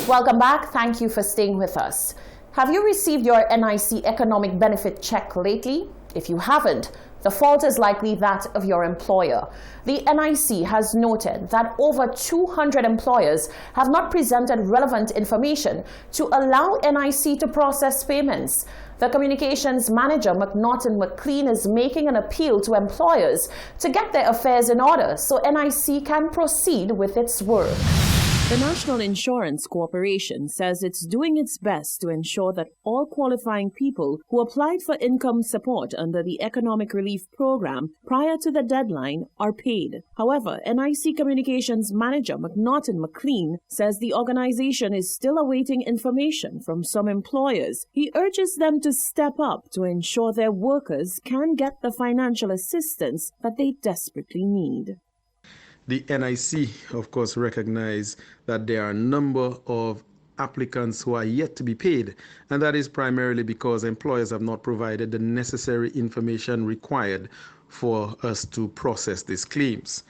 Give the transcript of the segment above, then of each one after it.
Welcome back. Thank you for staying with us. Have you received your NIC economic benefit check lately? If you haven't, the fault is likely that of your employer. The NIC has noted that over 200 employers have not presented relevant information to allow NIC to process payments. The communications manager, McNaughton McLean, is making an appeal to employers to get their affairs in order so NIC can proceed with its work. The National Insurance Corporation says it's doing its best to ensure that all qualifying people who applied for income support under the Economic Relief Program prior to the deadline are paid. However, NIC Communications Manager McNaughton McLean says the organization is still awaiting information from some employers. He urges them to step up to ensure their workers can get the financial assistance that they desperately need. The NIC, of course, recognize that there are a number of applicants who are yet to be paid, and that is primarily because employers have not provided the necessary information required for us to process these claims.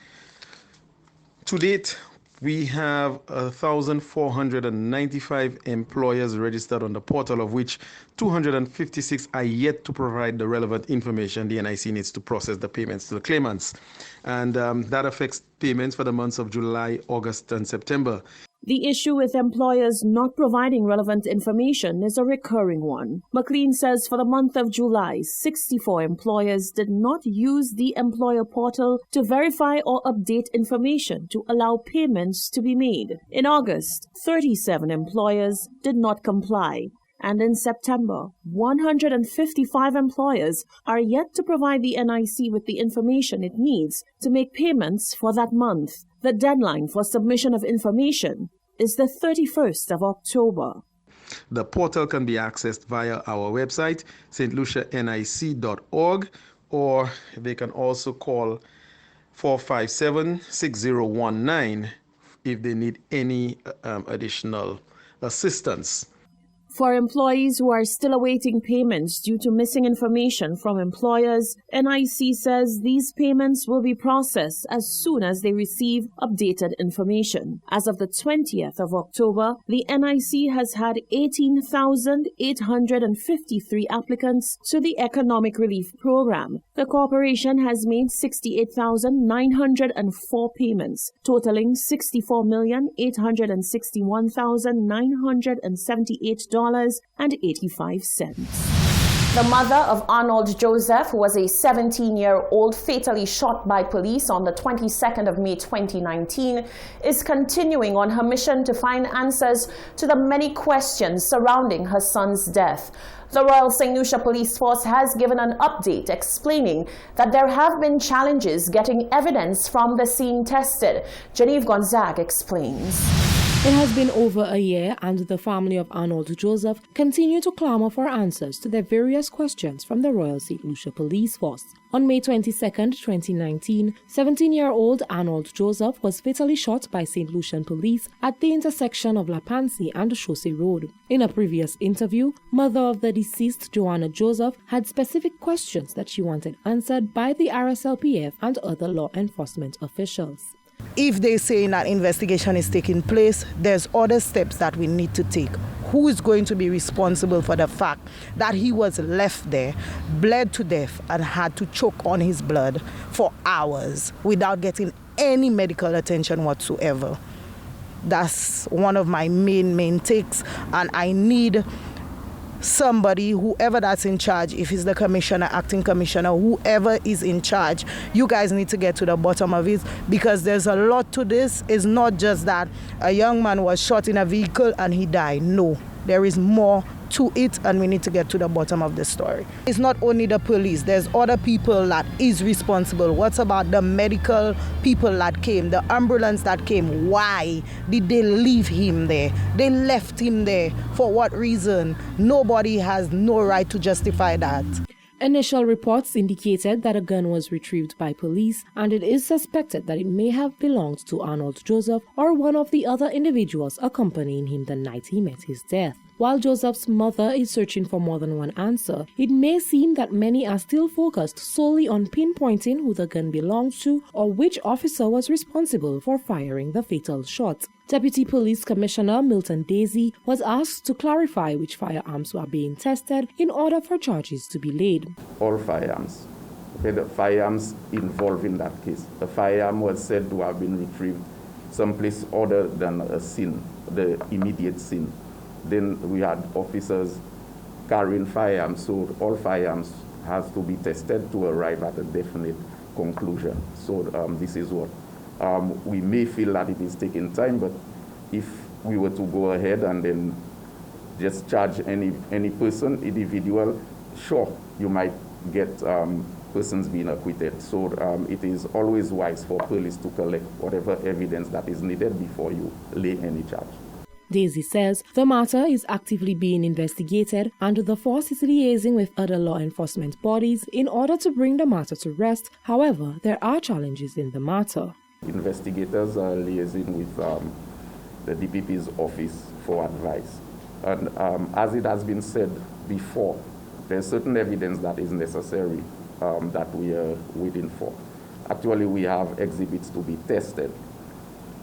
To date, we have 1,495 employers registered on the portal, of which 256 are yet to provide the relevant information the NIC needs to process the payments to the claimants. And that affects payments for the months of July, August, and September. The issue with employers not providing relevant information is a recurring one. McLean says for the month of July, 64 employers did not use the employer portal to verify or update information to allow payments to be made. In August, 37 employers did not comply. And in September, 155 employers are yet to provide the NIC with the information it needs to make payments for that month. The deadline for submission of information is the 31st of October. The portal can be accessed via our website, stlucianic.org, or they can also call 457-6019 if they need any additional assistance. For employees who are still awaiting payments due to missing information from employers, NIC says these payments will be processed as soon as they receive updated information. As of the 20th of October, the NIC has had 18,853 applicants to the Economic Relief Program. The corporation has made 68,904 payments, totaling $64,861,978.85. The mother of Arnold Joseph, who was a 17-year-old fatally shot by police on the 22nd of May 2019, is continuing on her mission to find answers to the many questions surrounding her son's death. The Royal St. Lucia Police Force has given an update explaining that there have been challenges getting evidence from the scene tested. Genevieve Gonzague explains. It has been over a year, and the family of Arnold Joseph continue to clamor for answers to their various questions from the Royal St. Lucia Police Force. On May 22, 2019, 17-year-old Arnold Joseph was fatally shot by St. Lucian police at the intersection of La Pansi and Chaussee Road. In a previous interview, mother of the deceased, Joanna Joseph, had specific questions that she wanted answered by the RSLPF and other law enforcement officials. If they say that investigation is taking place, there's other steps that we need to take. Who is going to be responsible for the fact that he was left there, bled to death, and had to choke on his blood for hours without getting any medical attention whatsoever? That's one of my main takes, and I need somebody, whoever that's in charge, if it's the commissioner, acting commissioner, whoever is in charge, you guys need to get to the bottom of it, because there's a lot to this. It's not just that a young man was shot in a vehicle and he died. No, there is more to it, and we need to get to the bottom of the story. It's not only the police, there's other people that is responsible. What about the medical people that came, the ambulance that came? Why did they leave him there? They left him there. For what reason? Nobody has no right to justify that. Initial reports indicated that a gun was retrieved by police, and it is suspected that it may have belonged to Arnold Joseph or one of the other individuals accompanying him the night he met his death. While Joseph's mother is searching for more than one answer, it may seem that many are still focused solely on pinpointing who the gun belonged to or which officer was responsible for firing the fatal shot. Deputy Police Commissioner Milton Daisy was asked to clarify which firearms were being tested in order for charges to be laid. All firearms. Okay, the firearms involved in that case. The firearm was said to have been retrieved someplace other than a scene, the immediate scene. Then we had officers carrying firearms, so all firearms has to be tested to arrive at a definite conclusion. So this is what we may feel that it is taking time, but if we were to go ahead and then just charge any person, individual, sure, you might get persons being acquitted. So it is always wise for police to collect whatever evidence that is needed before you lay any charge. Daisy says the matter is actively being investigated and the force is liaising with other law enforcement bodies in order to bring the matter to rest. However, there are challenges in the matter. Investigators are liaising with the DPP's office for advice. And as it has been said before, there's certain evidence that is necessary that we are waiting for. Actually, we have exhibits to be tested.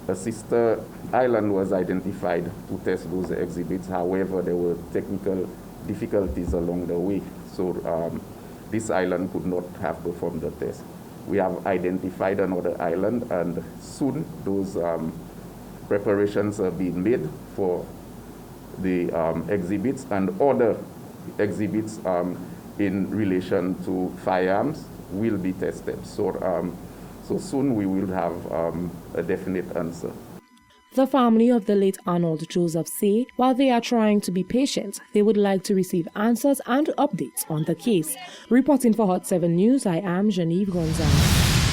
A sister island was identified to test those exhibits. However, there were technical difficulties along the way. So this island could not have performed the test. We have identified another island, and soon those preparations are being made for the exhibits and other exhibits in relation to firearms will be tested. So soon we will have a definite answer. The family of the late Arnold Joseph say while they are trying to be patient, they would like to receive answers and updates on the case. Reporting for Hot 7 News, I am Genevieve Gonzalez.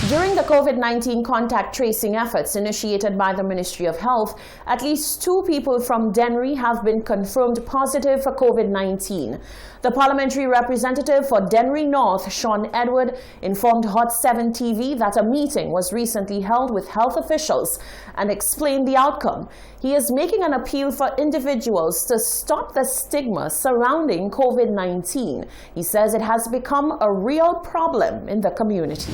During the COVID-19 contact tracing efforts initiated by the Ministry of Health, at least 2 people from Dennery have been confirmed positive for COVID-19. The parliamentary representative for Dennery North, Sean Edward, informed Hot 7 TV that a meeting was recently held with health officials and explained the outcome. He is making an appeal for individuals to stop the stigma surrounding COVID-19. He says it has become a real problem in the community.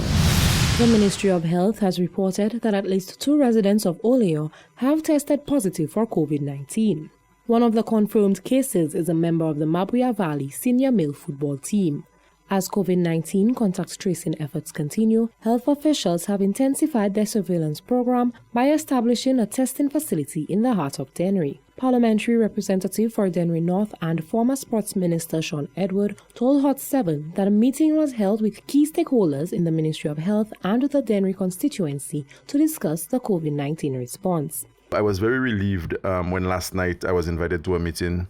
The Ministry of Health has reported that at least 2 residents of Oleo have tested positive for COVID-19. One of the confirmed cases is a member of the Mabuya Valley senior male football team. As COVID-19 contact tracing efforts continue, health officials have intensified their surveillance program by establishing a testing facility in the heart of Dennery. Parliamentary representative for Dennery North and former Sports Minister Sean Edward told Hot 7 that a meeting was held with key stakeholders in the Ministry of Health and the Dennery constituency to discuss the COVID-19 response. I was very relieved when last night I was invited to a meeting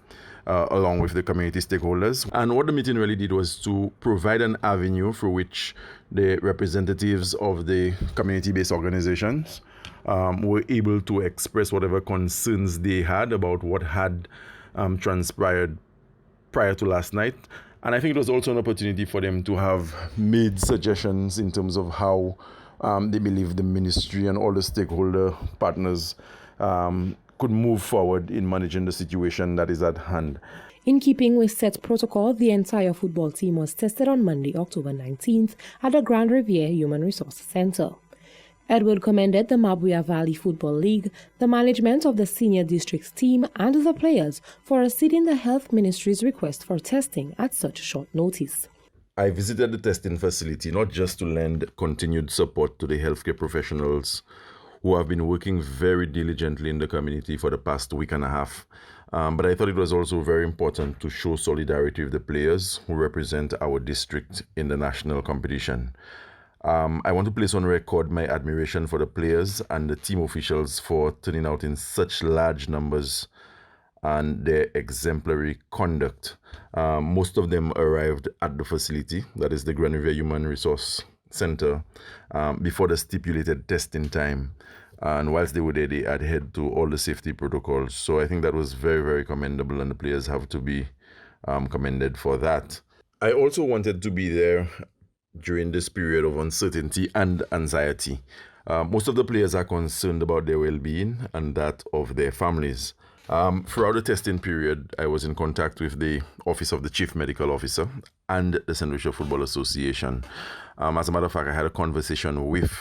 along with the community stakeholders. And what the meeting really did was to provide an avenue through which the representatives of the community-based organizations were able to express whatever concerns they had about what had transpired prior to last night. And I think it was also an opportunity for them to have made suggestions in terms of how they believe the ministry and all the stakeholder partners could move forward in managing the situation that is at hand. In keeping with set protocol, the entire football team was tested on Monday, October 19th at the Grand Riviere Human Resource Center. Edward commended the Mabuya Valley Football League, the management of the senior districts team and the players for acceding the Health Ministry's request for testing at such short notice. I visited the testing facility not just to lend continued support to the healthcare professionals who have been working very diligently in the community for the past week and a half, but I thought it was also very important to show solidarity with the players who represent our district in the national competition. I want to place on record my admiration for the players and the team officials for turning out in such large numbers and their exemplary conduct. Most of them arrived at the facility, that is the Grand Riviere Human Resource Center, before the stipulated testing time. And whilst they were there, they adhered to all the safety protocols. So I think that was very, very commendable, and the players have to be commended for that. I also wanted to be there during this period of uncertainty and anxiety. Most of the players are concerned about their well-being and that of their families. Throughout the testing period, I was in contact with the Office of the Chief Medical Officer and the St. Lucia Football Association. As a matter of fact, I had a conversation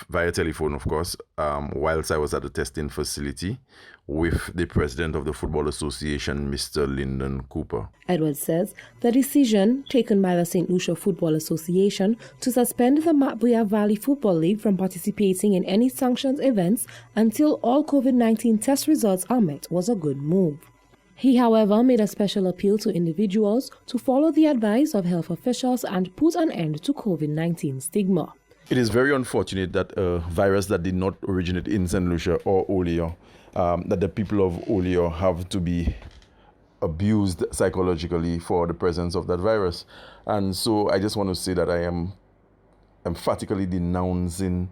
via telephone, of course, whilst I was at the testing facility with the president of the Football Association, Mr. Lyndon Cooper. Edwards says the decision taken by the St. Lucia Football Association to suspend the Mapbuya Valley Football League from participating in any sanctioned events until all COVID-19 test results are met was a good move. He, however, made a special appeal to individuals to follow the advice of health officials and put an end to COVID-19 stigma. It is very unfortunate that a virus that did not originate in St. Lucia or Olio, that the people of Olio have to be abused psychologically for the presence of that virus. And so I just want to say that I am emphatically denouncing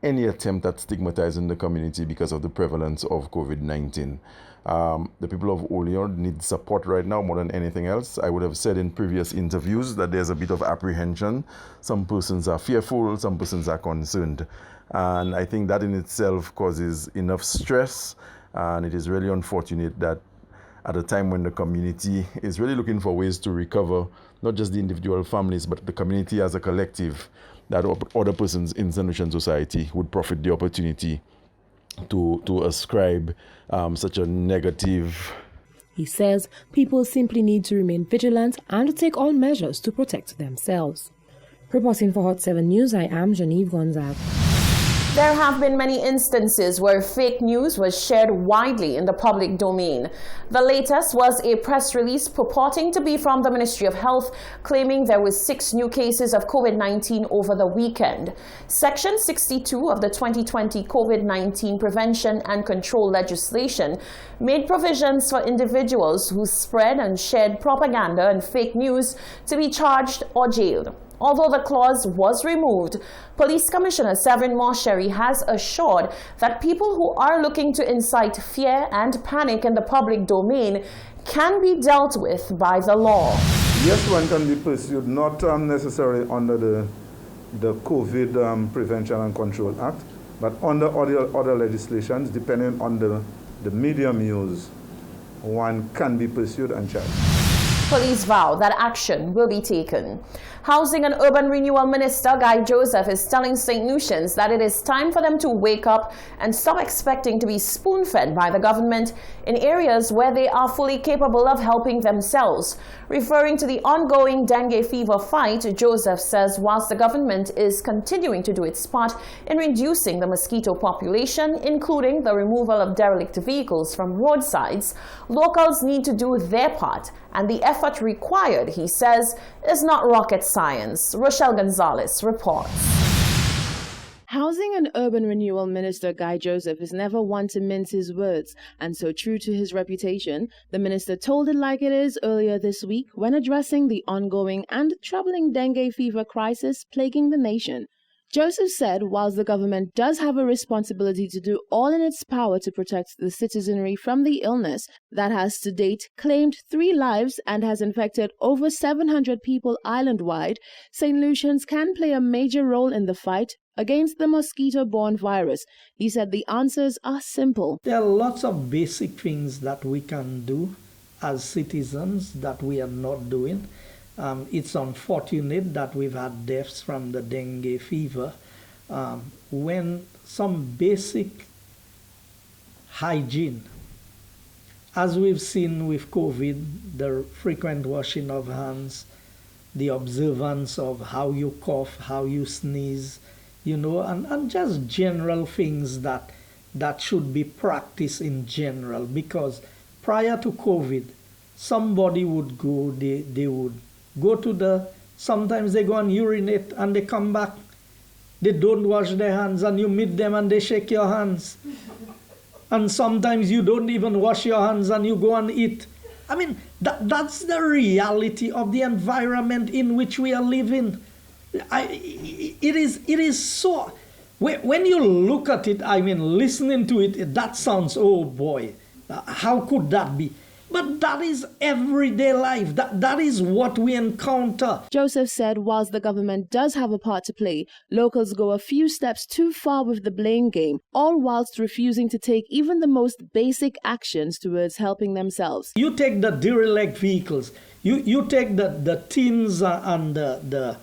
any attempt at stigmatizing the community because of the prevalence of COVID-19. The people of Olio need support right now more than anything else. I would have said in previous interviews that there's a bit of apprehension. Some persons are fearful, some persons are concerned. And I think that in itself causes enough stress. And it is really unfortunate that at a time when the community is really looking for ways to recover, not just the individual families, but the community as a collective, that other persons in St. Lucian society would profit the opportunity to ascribe such a negative. He says people simply need to remain vigilant and take all measures to protect themselves. Reporting for Hot 7 News, I am Genevieve Gonzaga. There have been many instances where fake news was shared widely in the public domain. The latest was a press release purporting to be from the Ministry of Health, claiming there were 6 new cases of COVID-19 over the weekend. Section 62 of the 2020 COVID-19 Prevention and Control legislation made provisions for individuals who spread and shared propaganda and fake news to be charged or jailed. Although the clause was removed, Police Commissioner Severin Morsherry has assured that people who are looking to incite fear and panic in the public domain can be dealt with by the law. Yes, one can be pursued, not necessarily under the COVID Prevention and Control Act, but under other legislations, depending on the medium used, one can be pursued and charged. Police vow that action will be taken. Housing and Urban Renewal Minister Guy Joseph is telling St. Lucians that it is time for them to wake up and stop expecting to be spoon-fed by the government in areas where they are fully capable of helping themselves. Referring to the ongoing dengue fever fight, Joseph says whilst the government is continuing to do its part in reducing the mosquito population, including the removal of derelict vehicles from roadsides, locals need to do their part, and the effort required, he says, is not rocket science. Rochelle Gonzalez reports. Housing and Urban Renewal Minister Guy Joseph is never one to mince his words, and so true to his reputation, the minister told it like it is earlier this week when addressing the ongoing and troubling dengue fever crisis plaguing the nation. Joseph said whilst the government does have a responsibility to do all in its power to protect the citizenry from the illness that has to date claimed 3 lives and has infected over 700 people island-wide, St. Lucians can play a major role in the fight against the mosquito-borne virus. He said the answers are simple. There are lots of basic things that we can do as citizens that we are not doing. It's unfortunate that we've had deaths from the dengue fever when some basic hygiene, as we've seen with COVID, the frequent washing of hands, the observance of how you cough, how you sneeze, and just general things that should be practiced in general, because prior to COVID, somebody would go, they would go to sometimes they go and urinate and they come back, they don't wash their hands, and you meet them and they shake your hands. And sometimes you don't even wash your hands and you go and eat. I mean, that's the reality of the environment in which we are living. It is so, when you look at it, I mean, listening to it, that sounds, oh boy, how could that be? But that is everyday life. That is what we encounter. Joseph said whilst the government does have a part to play, locals go a few steps too far with the blame game, all whilst refusing to take even the most basic actions towards helping themselves. You take the derelict vehicles, you take the tins and the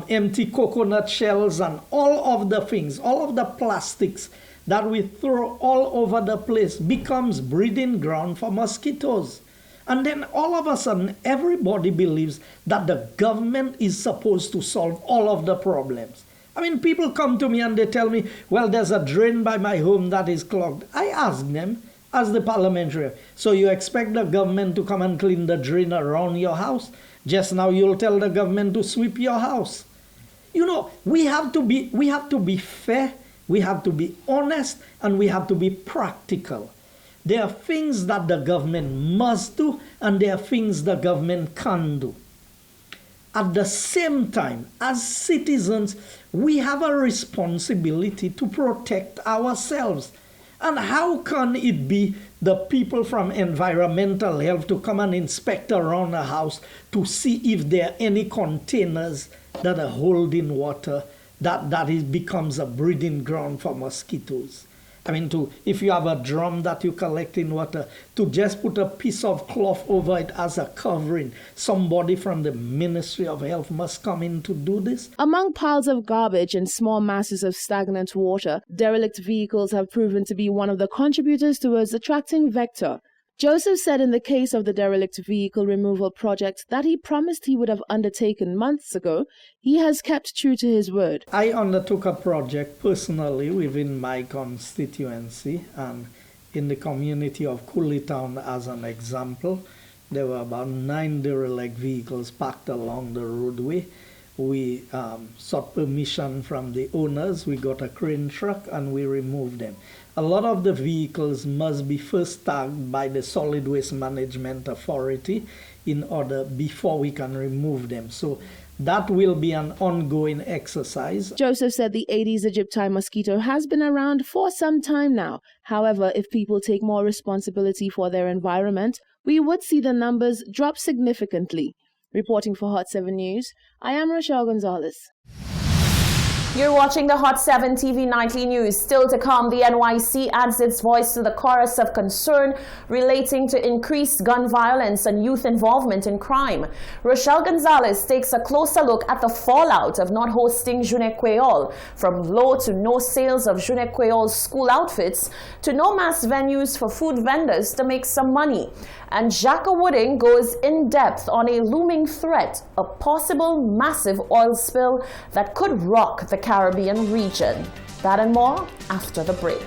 empty coconut shells and all of the things, all of the plastics that we throw all over the place becomes breeding ground for mosquitoes. And then all of a sudden, everybody believes that the government is supposed to solve all of the problems. I mean, people come to me and they tell me, well, there's a drain by my home that is clogged. I ask them, as the parliamentarian, so you expect the government to come and clean the drain around your house? Just now you'll tell the government to sweep your house. You know, we have to be fair. We have to be honest, and we have to be practical. There are things that the government must do, and there are things the government can do. At the same time, as citizens, we have a responsibility to protect ourselves. And how can it be the people from environmental health to come and inspect around a house to see if there are any containers that are holding water that becomes a breeding ground for mosquitoes? I mean, if you have a drum that you collect in water, to just put a piece of cloth over it as a covering, somebody from the Ministry of Health must come in to do this. Among piles of garbage and small masses of stagnant water, derelict vehicles have proven to be one of the contributors towards attracting vector. Joseph said in the case of the derelict vehicle removal project that he promised he would have undertaken months ago, he has kept true to his word. I undertook a project personally within my constituency and in the community of Cooleytown as an example. There were about 9 derelict vehicles parked along the roadway. We sought permission from the owners. We got a crane truck and we removed them. A lot of the vehicles must be first tagged by the Solid Waste Management Authority in order before we can remove them. So that will be an ongoing exercise. Joseph said the Aedes aegypti mosquito has been around for some time now. However, if people take more responsibility for their environment, we would see the numbers drop significantly. Reporting for Hot 7 News, I am Rochelle Gonzalez. You're watching the Hot 7 TV Nightly News. Still to come, the NYC adds its voice to the chorus of concern relating to increased gun violence and youth involvement in crime. Rochelle Gonzalez takes a closer look at the fallout of not hosting Journée Créole, from low to no sales of Journée Créole school outfits to no mass venues for food vendors to make some money. And Jacques Wooding goes in depth on a looming threat, a possible massive oil spill that could rock the Caribbean region. That and more after the break.